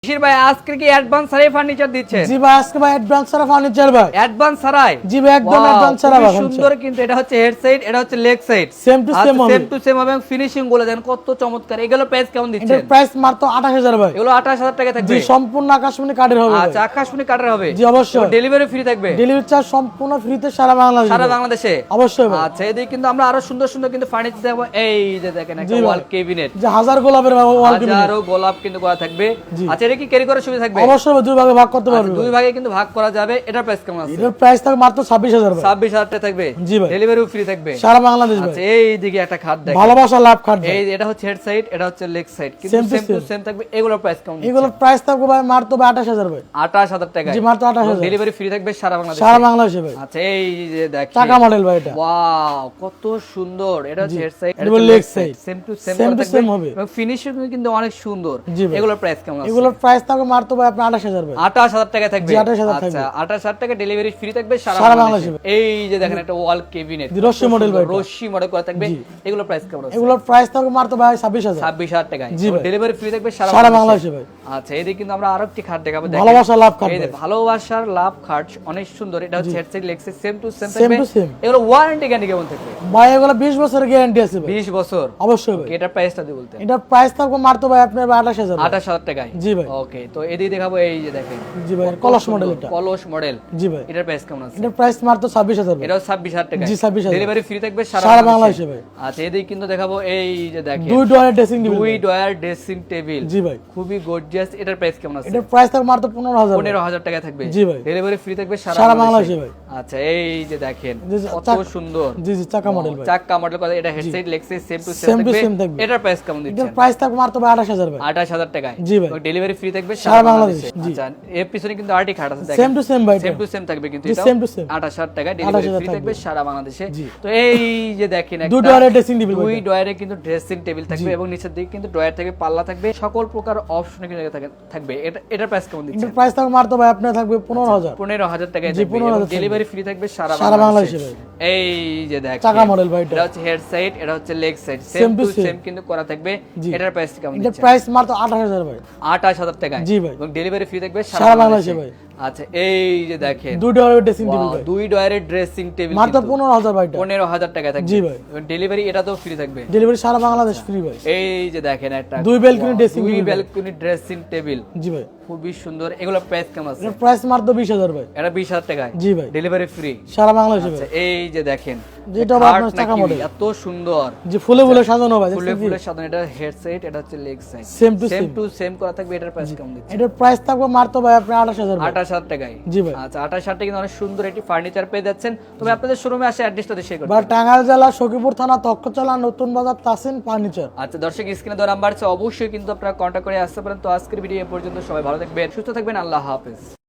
শিশির ভাই আজকে কি অ্যাডভান্স ছাড়াই ফার্নিচার দিচ্ছে? জি ভাই, আজকে ভাই অ্যাডভান্স ছাড়া ফার্নিচার ভাই। অ্যাডভান্স ছাড়াই? জি ভাই, একদম অ্যাডভান্স ছাড়া ভাই। সুন্দর, কিন্তু এটা হচ্ছে হেড সাইড, এটা হচ্ছে leg side, same to same হবে। সেম টু সেম হবে। ফিনিশিং বলে দেন কত চমৎকার। এগুলো প্রাইস কেমন দিচ্ছেন? এটার প্রাইস মাত্র 28000 ভাই। এগুলো 28000 টাকা থাকবে। জি, সম্পূর্ণ আকাশমণি কাঠের হবে। আচ্ছা, আকাশমণি কাঠের হবে। জি অবশ্যই। ডেলিভারি ফ্রি থাকবে? ডেলিভারি চার্জ সম্পূর্ণ ফ্রিতে সারা বাংলাদেশে। সারা বাংলাদেশে অবশ্যই ভাই। আচ্ছা, এদিকে কিন্তু আমরা আরো সুন্দর সুন্দর কিন্তু ফার্নিচার দেখাবো। এই যে দেখেন একটা ওয়াল ক্যাবিনেট, যে হাজার গোলাপের ওয়াল ক্যাবিনেট, হাজারো গোলাপ কিন্তু করা থাকবে। আচ্ছা, এটা কি ক্যারি করার সুবিধা থাকবে? অবশ্যই দুই ভাগে ভাগ করতে পারবে। দুই ভাগে কিন্তু ভাগ করা যাবে। এটার প্রাইস কেমন আছে? এটার প্রাইস থাকবে মাত্র 26000 ভাই। 26000 টাকা থাকবে। জি ভাই। ডেলিভারিও ফ্রি থাকবে সারা বাংলাদেশ ভাই। আচ্ছা, এই দিকে একটা খাট দেখেন, ভালোবাসা লাভ খাট। এই এটা হচ্ছে হেড সাইড, এটা হচ্ছে লেগ সাইড, কিন্তু Same to same to same। Same থাকবে। এগুলোর প্রাইস কেমন? এগুলোর প্রাইস থাকবে ভাই মাত্র 28000 ভাই। 28000 টাকা। জি, মাত্র 28000। ডেলিভারি ফ্রি থাকবে সারা বাংলাদেশে। সারা বাংলাদেশে ভাই। আচ্ছা, এই যে দেখেন টাকা মডেল ভাই এটা। ওয়াও, কত সুন্দর। এটা হচ্ছে হেড সাইড, এটা হচ্ছে leg side। Same to same Same to same হবে। এবং ফিনিশিং কিন্তু অনেক সুন্দর। জি ভাই। এগুলোর প্রাইস কেমন আছে? এগুলোর প্রাইস থাকবে মাত্র ভাই আপনার 28000 ভাই। 28000 টাকা থাকবে। জি, 28000 আচ্ছা, থাকবে। 28000 টাকা ডেলিভারি ফ্রি থাকবে সারা সারা বাংলাদেশে। বাংলাদেশে। এই যে দেখেন একটা ওয়াল ক্যাবিনেট, রশ্মি মডেল ভাই এটা। রশ্মি মডেল করা থাকবে। এগুলোর প্রাইস কেমন আছে? এগুলোর প্রাইস থাকবে মাত্র ভাই 26000। 26000 টাকা। জি ভাই। ডেলিভারি ফ্রি থাকবে সারা সারা বাংলাদেশে বাংলাদেশে ভাই। আচ্ছা, এদিকে কিন্তু আমরা আরেকটি খাট দেখাবো। দেখেন, ভালোবাসা লাভ খাট এই যে ভাই। ভালোবাসার লাভ খাট, অনেক সুন্দর। এটা হচ্ছে head side leg side same to same Same থাকবে। to same। এগুলো ওয়ারেন্টি গ্যারান্টি কেমন থাকবে? ভাই এগুলো 20 বছরের গ্যারান্টি আছে ভাই। 20 বছর? অবশ্যই ভাই। এটার প্রাইসটা দিয়ে বলতে। এটার প্রাইস থাকবে মাত্র ভাই আপনার 28000 ভাই। 28000 টাকায়। জি ভাই। ওকে, তো এদিকে দেখাবো। এই যে দেখেন, জি ভাই, কলস মডেল এটা। কলস মডেল। জি ভাই। এটার প্রাইস কেমন আছে? এটার প্রাইস মাত্র 26000 ভাই। এটাও 26000 টাকা। জি, 26000। ডেলিভারি ফ্রি থাকবে সারা সারা বাংলাদেশে বাংলাদেশে ভাই। আচ্ছা, এদিকে কিন্তু দেখাবো। এই যে দেখেন, দুই ডয়ার ড্রেসিং টেবিল। দুই ডয়ার ড্রেসিং টেবিল। জি ভাই। খুবই গর্জিয়াস। এটার প্রাইস কেমন আছে? এটার প্রাইস থাকবে মাত্র 15000 ভাই। 15000 টাকা থাকবে। জি ভাই। ডেলিভারি ফ্রি থাকবে সারা সারা বাংলাদেশে বাংলাদেশে ভাই। আচ্ছা, এই যে দেখেন জি, কত সুন্দর। জি জি, চাকা মডেল ভাই। চাক্কা মডেল করা। এটা head side leg side same to Same to same same থাকবে। থাকবে। এটার প্রাইস কেমন দিচ্ছেন? এটার প্রাইস থাকবে মাত্র ভাই 28000 ভাই। 28000 টাকায়। জি ভাই। ডেলিভারি ফ্রি থাকবে সারা সারা বাংলাদেশে। বাংলাদেশে। জি। আচ্ছা, এর পিছনে কিন্তু আরটি খাট আছে দেখেন। সেম টু সেম ভাই। সেম টু সেম থাকবে, কিন্তু জি, এটা same to same। 28000 টাকা। ডেলিভারি 28000 ফ্রি থাকবে থাকবে। সারা বাংলাদেশে। জি। তো এই যে দেখেন দুই একটা ডয়ারের ড্রেসিং টেবিল ভাই দুই এটা। ডয়ারে কিন্তু ড্রেসিং টেবিল থাকবে এবং নিচের দিকে কিন্তু ডয়ার থাকবে, পাল্লা থাকবে, সকল প্রকার অপশন কিন্তু থাকবে। এটার প্রাইস কেমন দিচ্ছেন? এটার প্রাইস থাকবে মাত্র ভাই আপনার থাকবে 15000। 15000 টাকায় জি, থাকবে 15,000 এবং ডেলিভারি ফ্রি থাকবে সারা সারা বাংলাদেশে বাংলাদেশে ভাই। এই যে দেখেন চাকা মডেল ভাই এটা। এটা হচ্ছে হেড সাইড, এটা হচ্ছে leg side same Same to to same। Same কিন্তু করা থাকবে। জি। এটার প্রাইস কেমন এটার দিচ্ছেন? প্রাইস মাত্র 28000 ভাই। 28000 টাকায়। জি ভাই। এবং ডেলিভারি ফ্রি থাকবে সারা সারা বাংলাদেশে বাংলাদেশে ভাই। আচ্ছা, এই যে দেখেন দুই ডয়ারের ড্রেসিং টেবিল Wow, ভাই। দুই ডয়ারের ড্রেসিং টেবিল মাত্র 15000 ভাই এটা। 15000 টাকায় থাকবে। জি ভাই। এবং ডেলিভারি এটাতেও ফ্রি থাকবে। ডেলিভারি সারা বাংলাদেশ ফ্রি ভাই। এই যে দেখেন একটা দুই balcony dressing দুই table। ব্যালকনি ড্রেসিং টেবিল, জি ভাই। খুবই সুন্দর। এগুলো প্রাইস কেমন আছে? এটার প্রাইস মাত্র 20000 ভাই। এটা 20000 টাকায়। জি ভাই। ডেলিভারি ফ্রি সারা বাংলাদেশে আচ্ছা, ভাই। এই যে দেখেন যেটা খাট আপনার চাকা নাকি মডেল। এত সুন্দর, যে ফুলে ফুলে সাজানো ভাই। ফুলে ফুলে সাধারণ। এটা হেড সাইড, এটা হচ্ছে leg side Same to same same। To same করা থাকবে। এটার প্রাইস কেমন দিচ্ছে? এটার প্রাইস থাকবে মাত্র ভাই আপনার 28000 ভাই। 28000 টাকায়। জি ভাই। আচ্ছা, 28000 টাকা কিন্তু অনেক সুন্দর একটি ফার্নিচার পেয়ে যাচ্ছেন। তবে আপনাদের শোরুমে আসে অ্যাড্রেসটা শেয়ার করতে। বা টাঙ্গাইল জেলা সখীপুর থানা তক্ষচালা নতুন বাজার তাসিন ফার্নিচার। আচ্ছা, দর্শক স্ক্রিনে দেওয়া নাম্বার আছে, অবশ্যই কিন্তু আপনারা কন্ট্যাক্ট করে আসতে পারেন। তো আজকের ভিডিও এ পর্যন্ত। সবাই ভালো থাকবেন, সুস্থ থাকবেন। আল্লাহ হাফেজ।